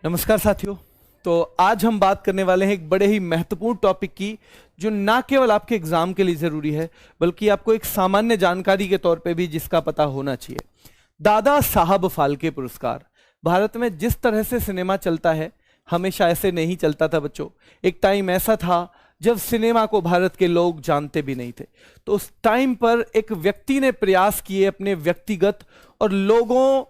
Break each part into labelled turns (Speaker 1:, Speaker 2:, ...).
Speaker 1: नमस्कार साथियों। तो आज हम बात करने वाले हैं एक बड़े ही महत्वपूर्ण टॉपिक की, जो ना केवल आपके एग्जाम के लिए जरूरी है बल्कि आपको एक सामान्य जानकारी के तौर पे भी जिसका पता होना चाहिए। दादा साहब फाल्के पुरस्कार। भारत में जिस तरह से सिनेमा चलता है, हमेशा ऐसे नहीं चलता था बच्चों। एक टाइम ऐसा था जब सिनेमा को भारत के लोग जानते भी नहीं थे। तो उस टाइम पर एक व्यक्ति ने प्रयास किए अपने व्यक्तिगत और लोगों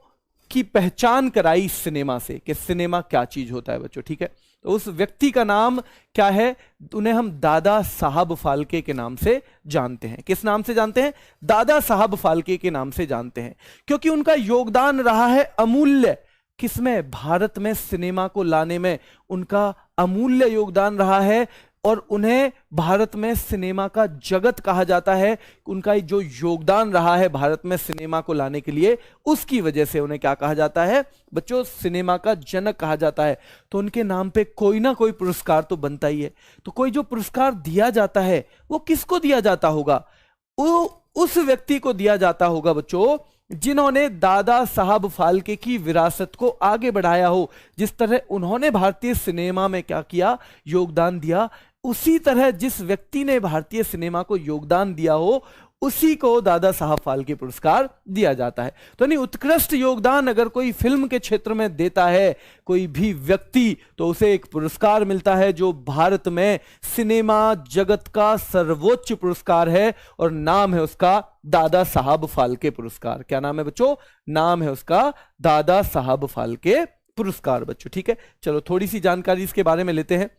Speaker 1: की पहचान कराई सिनेमा से कि सिनेमा क्या चीज होता है बच्चों। ठीक है, तो उस व्यक्ति का नाम क्या है? उन्हें हम दादा साहब फाल्के के नाम से जानते हैं। किस नाम से जानते हैं? दादा साहब फाल्के के नाम से जानते हैं, क्योंकि उनका योगदान रहा है अमूल्य। किसमें? भारत में सिनेमा को लाने में उनका अमूल्य योगदान रहा है और उन्हें भारत में सिनेमा का जगत कहा जाता है। उनका जो योगदान रहा है भारत में सिनेमा को लाने के लिए, उसकी वजह से उन्हें क्या कहा जाता है बच्चों? सिनेमा का जनक कहा जाता है। तो उनके नाम पे कोई ना कोई पुरस्कार तो बनता ही है। तो कोई जो पुरस्कार दिया जाता है वो किसको दिया जाता होगा? वो उस व्यक्ति को दिया जाता होगा बच्चों जिन्होंने दादा साहब फाल्के की विरासत को आगे बढ़ाया हो। जिस तरह उन्होंने भारतीय सिनेमा में क्या किया? योगदान दिया। उसी तरह जिस व्यक्ति ने भारतीय सिनेमा को योगदान दिया हो, उसी को दादा साहब फाल्के पुरस्कार दिया जाता है। तो नहीं, उत्कृष्ट योगदान अगर कोई फिल्म के क्षेत्र में देता है कोई भी व्यक्ति, तो उसे एक पुरस्कार मिलता है जो भारत में सिनेमा जगत का सर्वोच्च पुरस्कार है, और नाम है उसका दादा साहब फाल्के पुरस्कार। क्या नाम है बच्चों? नाम है उसका दादा साहब फाल्के पुरस्कार बच्चों। ठीक है, चलो थोड़ी सी जानकारी इसके बारे में लेते हैं।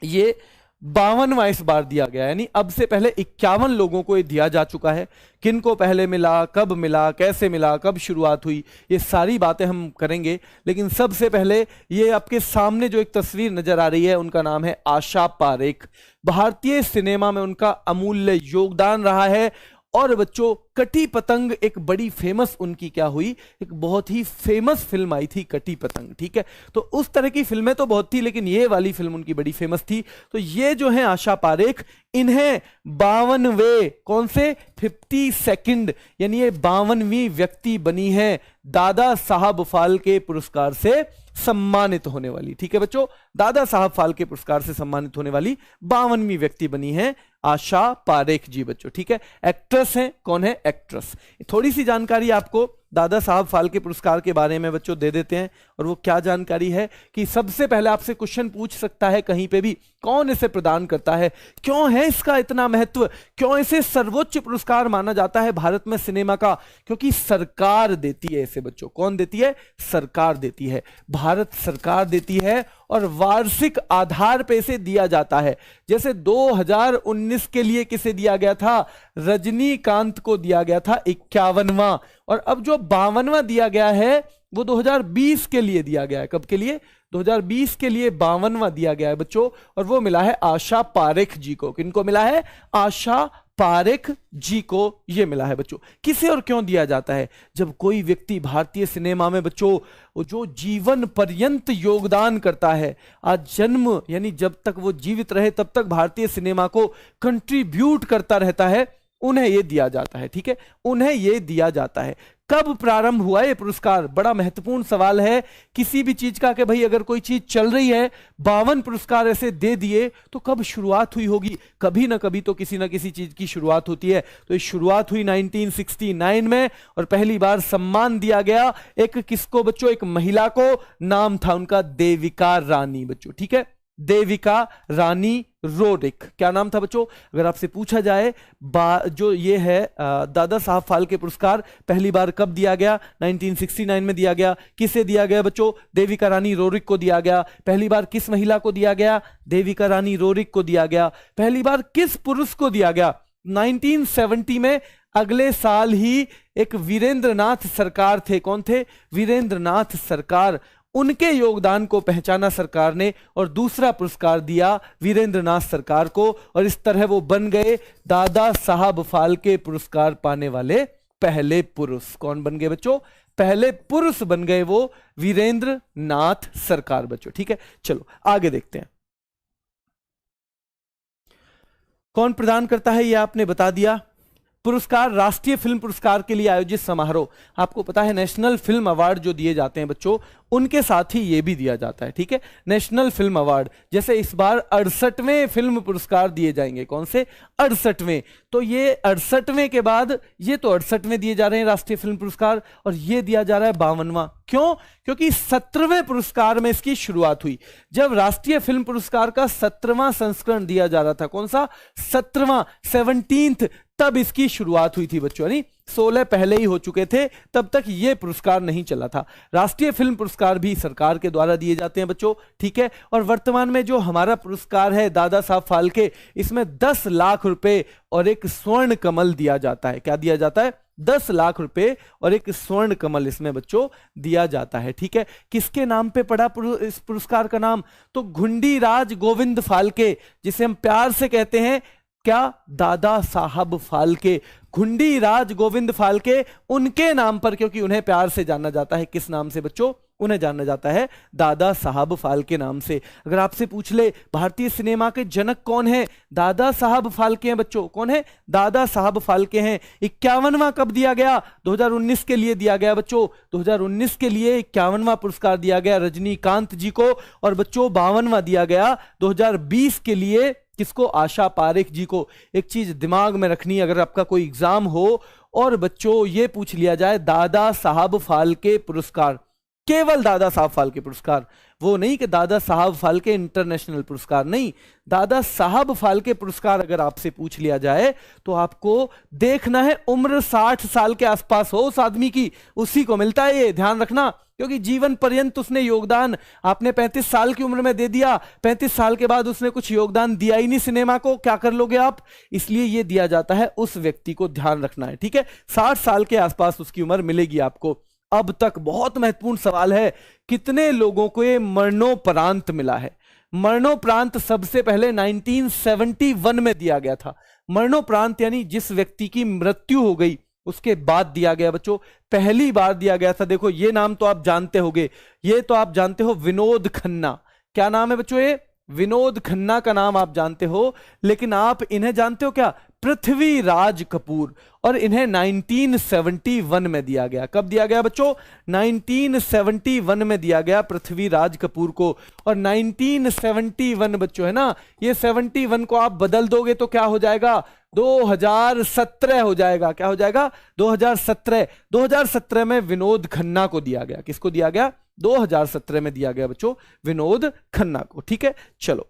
Speaker 1: ये 52वां इस बार दिया गया, यानी अब से पहले 51 लोगों को ये दिया जा चुका है। किनको पहले मिला, कब मिला, कैसे मिला, कब शुरुआत हुई, ये सारी बातें हम करेंगे। लेकिन सबसे पहले ये आपके सामने जो एक तस्वीर नजर आ रही है, उनका नाम है आशा पारेख। भारतीय सिनेमा में उनका अमूल्य योगदान रहा है। और बच्चों, कटी पतंग एक बड़ी फेमस उनकी क्या हुई? एक बहुत ही फेमस फिल्म आई थी कटी पतंग। ठीक है, तो उस तरह की फिल्में तो बहुत थी, लेकिन ये वाली फिल्म उनकी बड़ी फेमस थी। तो ये जो है आशा पारेख, इन्हें 52वें, कौन से? 52nd, यानी ये 52वीं व्यक्ति बनी है दादा साहब फाल्के पुरस्कार से सम्मानित होने वाली। ठीक है बच्चों, दादा साहब फाल्के पुरस्कार से सम्मानित होने वाली 52वीं व्यक्ति बनी है आशा पारेख जी बच्चों। ठीक है, एक्ट्रेस हैं। कौन है? एक्ट्रेस। थोड़ी सी जानकारी आपको दादा साहब फाल्के पुरस्कार के बारे में बच्चों दे देते हैं। और वो क्या जानकारी है कि सबसे पहले आपसे क्वेश्चन पूछ सकता है कहीं पे भी, कौन इसे प्रदान करता है, क्यों है इसका इतना महत्व, क्यों इसे सर्वोच्च पुरस्कार माना जाता है भारत में सिनेमा का? क्योंकि सरकार देती है इसे बच्चों। कौन देती है? सरकार देती है, भारत सरकार देती है, और वार्षिक आधार पे इसे दिया जाता है। जैसे 2019 के लिए किसे दिया गया था? रजनीकांत को दिया गया था 51वां, और अब जो 52वां दिया गया है वो 2020 के लिए दिया गया है। कब के लिए? 2020 के लिए 52वां दिया गया है बच्चों, और वो मिला है आशा पारेख जी को। किनको मिला है? आशा पारेख जी को ये मिला है बच्चों। किसे और क्यों दिया जाता है? जब कोई व्यक्ति भारतीय सिनेमा में बच्चों जो जीवन पर्यंत योगदान करता है, आज जन्म यानी जब तक वो जीवित रहे तब तक भारतीय सिनेमा को कंट्रीब्यूट करता रहता है, उन्हें ये दिया जाता है। ठीक है, उन्हें ये दिया जाता है। कब प्रारंभ हुआ ये पुरस्कार? बड़ा महत्वपूर्ण सवाल है किसी भी चीज का कि भाई अगर कोई चीज चल रही है, 52 पुरस्कार ऐसे दे दिए, तो कब शुरुआत हुई होगी? कभी ना कभी तो किसी ना किसी चीज की शुरुआत होती है। तो ये शुरुआत हुई 1969 में, और पहली बार सम्मान दिया गया एक किसको बच्चों? एक महिला को। नाम था उनका देविका रानी बच्चों। ठीक है, देविका रानी रोरिक। क्या नाम था बच्चों? अगर आपसे पूछा जाए जो ये है दादा साहब फाल्के पुरस्कार पहली बार कब दिया गया? 1969 में दिया गया। किसे दिया गया बच्चों? देविका रानी रोरिक को दिया गया। पहली बार किस महिला को दिया गया? देविका रानी रोरिक को दिया गया। पहली बार किस पुरुष को दिया गया? 1970 में। अगले साल ही एक वीरेंद्र नाथ सरकार थे। कौन थे? वीरेंद्र नाथ सरकार। उनके योगदान को पहचाना सरकार ने और दूसरा पुरस्कार दिया वीरेंद्र नाथ सरकार को, और इस तरह वो बन गए दादा साहब फाल्के पुरस्कार पाने वाले पहले पुरुष। कौन बन गए बच्चों? पहले पुरुष बन गए वो वीरेंद्र नाथ सरकार बच्चों। ठीक है, चलो आगे देखते हैं। कौन प्रदान करता है ये आपने बता दिया। पुरस्कार, राष्ट्रीय फिल्म पुरस्कार के लिए आयोजित समारोह। आपको पता है नेशनल फिल्म अवार्ड जो दिए जाते हैं बच्चों, उनके साथ ही ये भी दिया जाता है, ठीक है, नेशनल फिल्म अवार्ड। जैसे इस बार 68वें फिल्म पुरस्कार दिए जाएंगे। कौन से? 68वें। तो ये 68वें के बाद ये तो 68वें दिए जा रहे हैं राष्ट्रीय फिल्म पुरस्कार, और ये दिया जा रहा है 52वां। क्यों? क्योंकि 17वें पुरस्कार में इसकी शुरुआत हुई। जब राष्ट्रीय फिल्म पुरस्कार का 17वां संस्करण दिया जा रहा था, कौन सा? 17वां, 17th, तब इसकी शुरुआत हुई थी बच्चों। यानी 16 पहले ही हो चुके थे, तब तक ये पुरस्कार नहीं चला था। राष्ट्रीय फिल्म पुरस्कार भी सरकार के द्वारा दिए जाते हैं बच्चों, ठीक है। और वर्तमान में जो हमारा पुरस्कार है दादा साहब फाल्के, इसमें 10 लाख रुपए और एक स्वर्ण कमल दिया जाता है। क्या दिया जाता है? 10 लाख रुपए और एक स्वर्ण कमल इसमें बच्चों दिया जाता है, ठीक है। किसके नाम पे पड़ा इस पुरस्कार का नाम? तो घुंडीराज गोविंद फाल्के, जिसे हम प्यार से कहते हैं क्या? दादा साहब फाल्के। घुंडीराज गोविंद फाल्के उनके नाम पर, क्योंकि उन्हें प्यार से जाना जाता है। किस नाम से बच्चों? उन्हें जाना जाता है दादा साहब फाल्के नाम से। अगर आपसे पूछ ले भारतीय सिनेमा के जनक कौन है? दादा साहब फाल्के हैं बच्चों। कौन है? दादा साहब फाल्के हैं। 51वां कब दिया गया? 2019 के लिए दिया गया बच्चों। 2019 के लिए 51वां पुरस्कार दिया गया रजनीकांत जी को, और बच्चों 52वां दिया गया 2020 के लिए किसको? आशा पारेख जी को। एक चीज दिमाग में रखनी, अगर आपका कोई एग्जाम हो और बच्चों ये पूछ लिया जाए दादा साहब फाल्के पुरस्कार, केवल दादा साहब फाल्के पुरस्कार, वो नहीं कि दादा साहब फाल्के इंटरनेशनल पुरस्कार, नहीं, दादा साहब फाल्के पुरस्कार अगर आपसे पूछ लिया जाए तो आपको देखना है उम्र 60 साल के आसपास हो उस आदमी की, उसी को मिलता है ये, ध्यान रखना। क्योंकि जीवन पर्यंत उसने योगदान, आपने 35 साल की उम्र में दे दिया, 35 साल के बाद उसने कुछ योगदान दिया ही नहीं सिनेमा को, क्या कर लोगे आप? इसलिए ये दिया जाता है उस व्यक्ति को, ध्यान रखना है, ठीक है। 60 साल के आसपास उसकी उम्र मिलेगी आपको। अब तक बहुत महत्वपूर्ण सवाल है, कितने लोगों को ये मरणोपरांत मिला है? मरणोपरांत सबसे पहले 1971 में दिया गया था। मरणोपरांत यानी जिस व्यक्ति की मृत्यु हो गई उसके बाद दिया गया बच्चों, पहली बार दिया गया था। देखो ये नाम तो आप जानते होंगे, ये तो आप जानते हो, विनोद खन्ना। क्या नाम है बच्चों? ये विनोद खन्ना का नाम आप जानते हो, लेकिन आप इन्हें जानते हो क्या? पृथ्वीराज कपूर। और इन्हें 1971 में दिया गया। कब दिया गया बच्चों? 1971 में दिया गया पृथ्वीराज कपूर को। और 1971 बच्चों है ना, ये 71 को आप बदल दोगे तो क्या हो जाएगा? 2017 हो जाएगा। क्या हो जाएगा? 2017। 2017 में विनोद खन्ना को दिया गया। किसको दिया गया? 2017 में दिया गया बच्चों, विनोद खन्ना को, ठीक है। चलो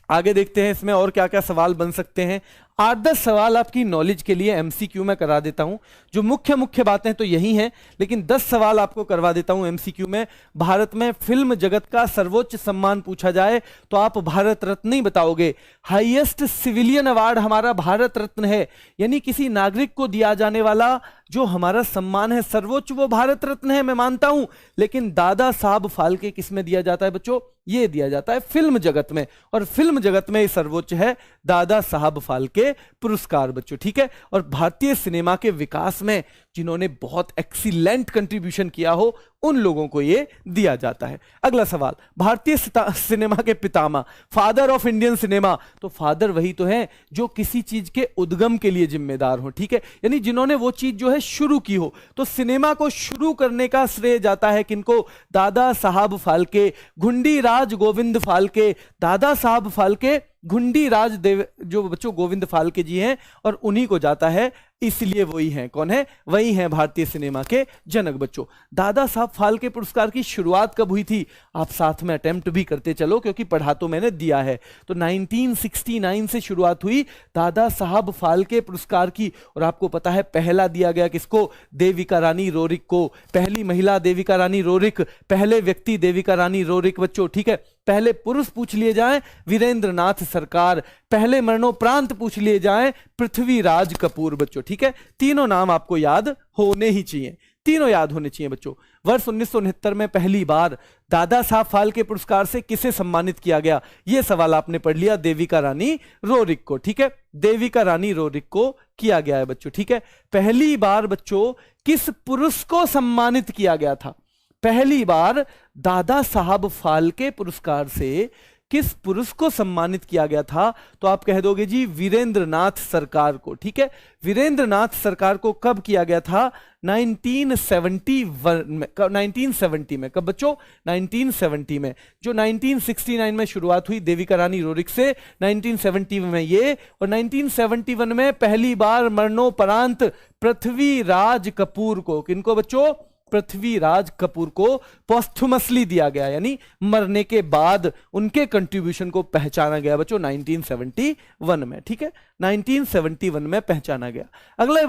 Speaker 1: आगे देखते हैं इसमें और क्या क्या सवाल बन सकते हैं। 8-10 सवाल आपकी नॉलेज के लिए एमसीक्यू में करा देता हूं। जो मुख्य बातें तो यही हैं, लेकिन 10 सवाल आपको करवा देता हूं एमसीक्यू में। भारत में फिल्म जगत का सर्वोच्च सम्मान पूछा जाए तो आप भारत रत्न ही बताओगे। हाईएस्ट सिविलियन अवार्ड हमारा भारत रत्न है, यानी किसी नागरिक को दिया जाने वाला जो हमारा सम्मान है सर्वोच्च, वो भारत रत्न है, मैं मानता हूं। लेकिन दादा साहब फाल्के किस में दिया जाता है बच्चों? ये दिया जाता है फिल्म जगत में, और फिल्म जगत में सर्वोच्च है दादा साहब फाल्के पुरस्कार बच्चों, ठीक है। और भारतीय सिनेमा के विकास में जिन्होंने बहुत एक्सीलेंट कंट्रीब्यूशन किया हो उन लोगों को ये दिया जाता है। अगला सवाल, भारतीय सिनेमा के पितामह, फादर ऑफ इंडियन सिनेमा, तो फादर वही तो है जो किसी चीज के उद्गम के लिए जिम्मेदार हो, ठीक है, यानी जिन्होंने वो चीज जो है शुरू की हो। तो सिनेमा को शुरू करने का श्रेय जाता है किनको? दादा साहब फाल्के, घुंडीराज गोविंद फाल्के। दादा साहब फाल्के घुंडीराज देव जो बच्चों गोविंद फाल्के जी हैं, और उन्हीं को जाता है, इसलिए वही हैं। कौन है? वही हैं भारतीय सिनेमा के जनक बच्चों। दादा साहब फाल्के पुरस्कार की शुरुआत कब हुई थी? आप साथ में अटेम्प्ट भी करते चलो, क्योंकि पढ़ा तो मैंने दिया है। तो 1969 से शुरुआत हुई दादा साहब फाल्के पुरस्कार की। और आपको पता है पहला दिया गया किसको? देविका रानी रोरिक को। पहली महिला देविका रानी रोरिक, पहले व्यक्ति देविका रानी रोरिक बच्चों, ठीक है। पहले पुरुष पूछ लिए जाएं वीरेंद्र नाथ सरकार, पहले मरणोपरांत पूछ लिए जाएं पृथ्वीराज कपूर बच्चों, ठीक है। तीनों नाम आपको याद होने ही चाहिए, तीनों याद होने चाहिए बच्चों। वर्ष 1969 में पहली बार दादा साहब फाल्के पुरस्कार से किसे सम्मानित किया गया? यह सवाल आपने पढ़ लिया, देविका रानी रोरिक को, ठीक है। देविका रानी रोरिक को किया गया है बच्चों, ठीक है। पहली बार बच्चों किस पुरुष को सम्मानित किया गया था? पहली बार दादा साहब फाल्के पुरस्कार से किस पुरुष को सम्मानित किया गया था, तो आप कह दोगे जी वीरेंद्रनाथ सरकार को। ठीक है, वीरेंद्रनाथ सरकार को कब किया गया था? 1970 में। कब बच्चों? 1970 में। जो 1969 में शुरुआत हुई देविका रानी रोरिक से, 1970 में ये, और 1971 में पहली बार मरणोपरांत पृथ्वीराज कपूर को, किनको बच्चों? पृथ्वीराज कपूर को पोस्थुमसली दिया गया, यानी मरने के बाद उनके कंट्रीब्यूशन को पहचाना गया बच्चों 1971 में। ठीक है, 1971 में पहचाना गया।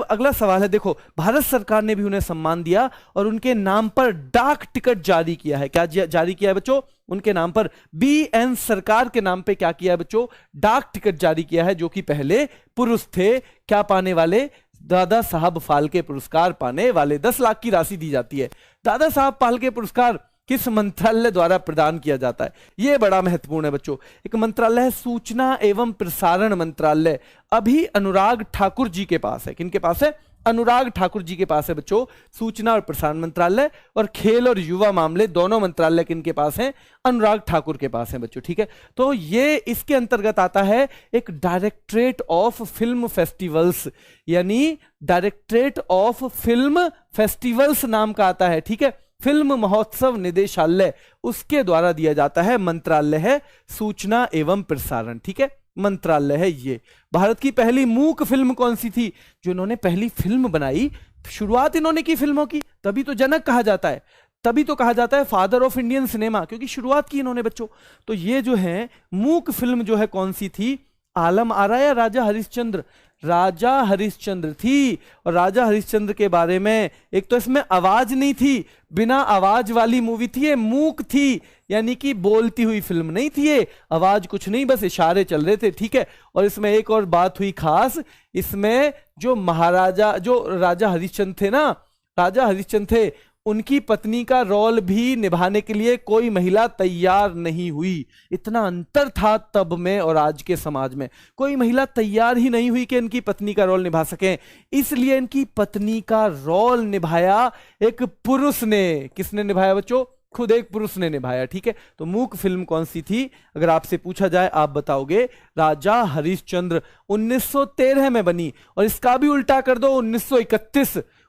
Speaker 1: अगला सवाल है, देखो भारत सरकार ने भी उन्हें सम्मान दिया और उनके नाम पर डाक टिकट जारी किया है। क्या जारी किया है बच्चों? उनके नाम पर BN सरकार के नाम पे क्या किया है बच्चों? डाक टिकट जारी किया है, जो कि पहले पुरुष थे। क्या पाने वाले? दादा साहब फाल्के पुरस्कार पाने वाले। 10 लाख की राशि दी जाती है। दादा साहब फाल्के पुरस्कार किस मंत्रालय द्वारा प्रदान किया जाता है? यह बड़ा महत्वपूर्ण है बच्चों। एक मंत्रालय है सूचना एवं प्रसारण मंत्रालय, अभी अनुराग ठाकुर जी के पास है। किनके पास है? अनुराग ठाकुर जी के पास है बच्चों सूचना और प्रसारण मंत्रालय। और खेल और युवा मामले दोनों मंत्रालय किनके पास हैं? अनुराग ठाकुर के पास है बच्चों। ठीक है, तो ये इसके अंतर्गत आता है एक डायरेक्टरेट ऑफ फिल्म फेस्टिवल्स, यानी डायरेक्टरेट ऑफ फिल्म फेस्टिवल्स नाम का आता है। ठीक है, फिल्म महोत्सव निदेशालय, उसके द्वारा दिया जाता है। मंत्रालय है सूचना एवं प्रसारण। ठीक है, मंत्रालय है ये। भारत की पहली मूक फिल्म कौन सी थी? जो इन्होंने पहली फिल्म बनाई, शुरुआत इन्होंने की फिल्मों की, तभी तो जनक कहा जाता है, तभी तो कहा जाता है फादर ऑफ इंडियन सिनेमा, क्योंकि शुरुआत की इन्होंने बच्चों। तो ये जो है मूक फिल्म जो है कौन सी थी? आलम आरा या राजा हरिश्चंद्र? राजा हरिश्चंद्र थी। और राजा हरिश्चंद्र के बारे में, एक तो इसमें आवाज नहीं थी, बिना आवाज वाली मूवी थी, ये मूक थी, यानी कि बोलती हुई फिल्म नहीं थी ये, आवाज कुछ नहीं, बस इशारे चल रहे थे। ठीक है, और इसमें एक और बात हुई खास, इसमें जो महाराजा, जो राजा हरिश्चंद्र थे ना, राजा हरिश्चंद्र थे, उनकी पत्नी का रोल भी निभाने के लिए कोई महिला तैयार नहीं हुई। इतना अंतर था तब में और आज के समाज में, कोई महिला तैयार ही नहीं हुई कि इनकी पत्नी का रोल निभा सकें, इसलिए इनकी पत्नी का रोल निभाया एक पुरुष ने। किसने निभाया बच्चों? खुद एक पुरुष ने निभाया। ठीक है, तो मूक फिल्म कौन सी थी? अगर आपसे पूछा जाए आप बताओगे राजा हरिश्चंद्र। 1913 में बनी, और इसका भी उल्टा कर दो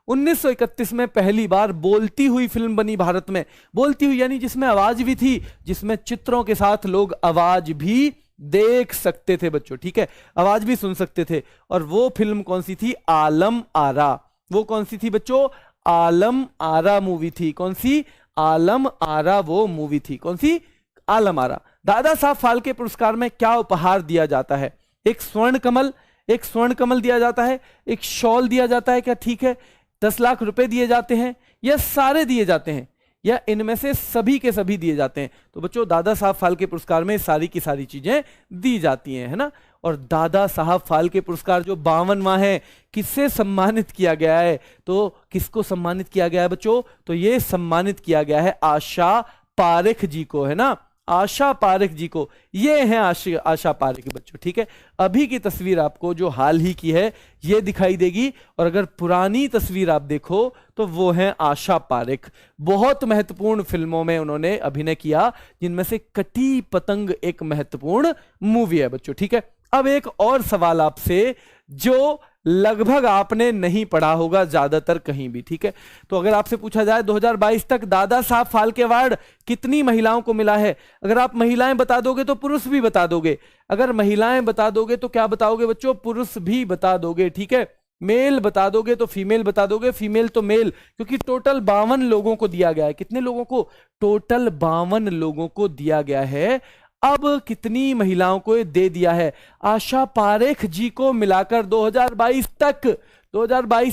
Speaker 1: 1931 में पहली बार बोलती हुई फिल्म बनी भारत में। बोलती हुई यानी जिसमें आवाज भी थी, जिसमें चित्रों के साथ लोग आवाज भी देख सकते थे बच्चों। ठीक है, आवाज भी सुन सकते थे। और वो फिल्म कौन सी थी? आलम आरा। वो कौन सी थी बच्चों? आलम आरा मूवी थी। कौन सी? आलम आरा वो मूवी थी। कौन सी? आलम आरा। दादा साहब फाल्के पुरस्कार में क्या उपहार दिया जाता है? एक स्वर्ण कमल, एक स्वर्ण कमल दिया जाता है, एक शॉल दिया जाता है, क्या ठीक है? 10 लाख रुपए दिए जाते हैं, या सारे दिए जाते हैं, या इनमें से सभी के सभी दिए जाते हैं? तो बच्चों दादा साहब फाल्के पुरस्कार में सारी की सारी चीजें दी जाती हैं, है ना। और दादा साहब फाल्के पुरस्कार जो 52वां है, किससे सम्मानित किया गया है? तो किसको सम्मानित किया गया है बच्चों? तो ये सम्मानित किया गया है आशा पारेख जी को, है ना, आशा पारेख जी को। ये है आशा पारेख बच्चों। ठीक है, अभी की तस्वीर आपको जो हाल ही की है ये दिखाई देगी, और अगर पुरानी तस्वीर आप देखो तो वो है आशा पारेख। बहुत महत्वपूर्ण फिल्मों में उन्होंने अभिनय किया, जिनमें से कटी पतंग एक महत्वपूर्ण मूवी है बच्चों। ठीक है, अब एक और सवाल आपसे जो लगभग आपने नहीं पढ़ा होगा ज्यादातर कहीं भी। ठीक है, तो अगर आपसे पूछा जाए 2022 तक दादा साहब फाल्के अवार्ड कितनी महिलाओं को मिला है? अगर आप महिलाएं बता दोगे तो पुरुष भी बता दोगे, अगर महिलाएं बता दोगे तो क्या बताओगे बच्चों? पुरुष भी बता दोगे। ठीक है, मेल बता दोगे तो फीमेल बता दोगे, फीमेल तो मेल, क्योंकि टोटल 52 लोगों को दिया गया है। कितने लोगों को? टोटल 52 लोगों को दिया गया है। अब कितनी महिलाओं को दे दिया है? आशा पारेख जी को मिलाकर 2022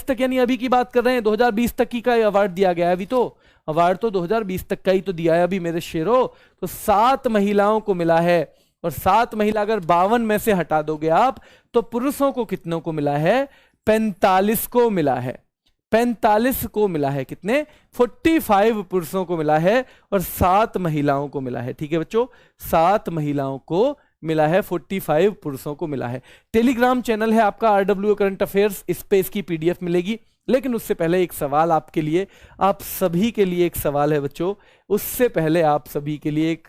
Speaker 1: तक यानी अभी की बात कर रहे हैं, 2020 तक की का अवार्ड दिया गया है। अभी तो अवार्ड तो 2020 तक का ही तो दिया है अभी मेरे शेरों। तो 7 महिलाओं को मिला है, और 7 महिला अगर 52 में से हटा दोगे आप तो पुरुषों को कितनों को मिला है? 45 को मिला है। 45 को मिला है। कितने? 45 पुरुषों को मिला है और 7 महिलाओं को मिला है। ठीक है बच्चों, 7 महिलाओं को मिला है, 45 पुरुषों को मिला है। टेलीग्राम चैनल है आपका RWA करंट अफेयर्स, इस पे इसकी PDF मिलेगी। लेकिन उससे पहले एक सवाल आपके लिए, आप सभी के लिए एक सवाल है बच्चों। उससे पहले आप सभी के लिए एक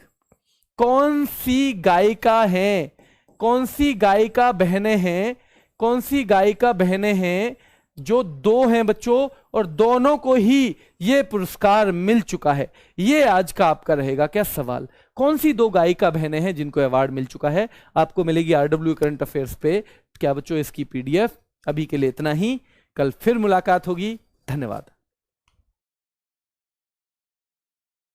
Speaker 1: कौन सी गायिका हैं, कौन सी गायिका बहनें हैं, कौन सी गायिका बहनें हैं जो दो हैं बच्चों और दोनों को ही ये पुरस्कार मिल चुका है। ये आज का आपका रहेगा क्या सवाल। कौन सी दो गायिका बहनें हैं जिनको अवार्ड मिल चुका है। आपको मिलेगी आरडब्ल्यू करंट अफेयर्स पे क्या बच्चों इसकी पीडीएफ। अभी के लिए इतना ही, कल फिर मुलाकात होगी। धन्यवाद।